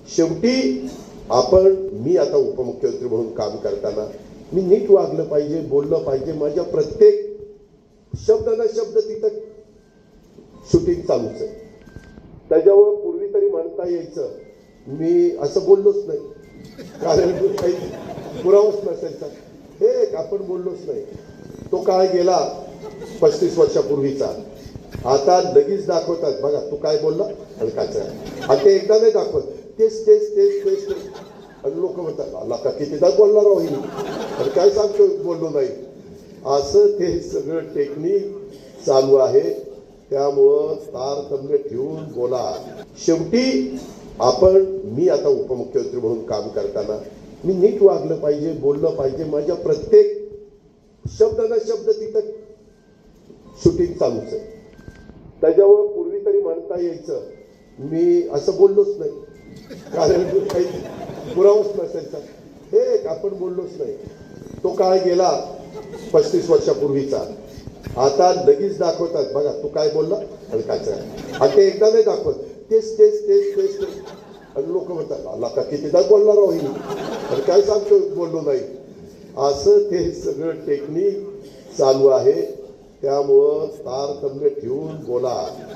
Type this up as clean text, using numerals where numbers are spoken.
शेवटी मी आता उपमुख्यमंत्री म्हणून काम करताना मी नीट वागलं पाहिजे, बोललं पाहिजे. माझ्या प्रत्येक शब्द न शब्द तिथं शूटिंग चालूच आहे. त्याच्यामुळं पूर्वी तरी म्हणता यायचं मी असं बोललोच नाही, कारण काही पुरावाच नसायचा. हे आपण बोललोच नाही. तो काळ गेला 35 वर्षापूर्वीचा. आता लगेच दाखवतात, बघा तू काय बोलला आणि काय आणि ते एकदा नाही दाखवत, तेच तेच तेच तेच तेच. आणि लोक म्हणतात आला का कितीदा बोलणार होईल आणि काय सांगतो बोललो नाही. असं ते सगळं टेक्निक चालू आहे. त्यामुळं तारतम्य ठेवून बोला. शेवटी मी आता उपमुख्यमंत्री म्हणून काम करताना मी नीट वागलं पाहिजे, बोललं पाहिजे. माझ्या प्रत्येक शब्द न शब्द तिथं शूटिंग चालूच आहे. त्याच्यामुळं पूर्वी तरी म्हणता यायचं मी असं बोललोच नाही, कारण काही पुरावाच नसायचा. हे आपण बोललोच नाही. तो काळ गेला 35 वर्षापूर्वीचा. आता लगेच दाखवतात, बघा तू काय बोलला आणि काय आणि ते एकदा नाही दाखवत, तेच तेच तेच तेच तेच. आणि लोक म्हणतात आला का कितीदा बोलणार होईल आणि काय सांगतो बोललो नाही. असं ते सगळं टेक्निक चालू आहे. त्यामुळं तारतम्य ठेवून बोला.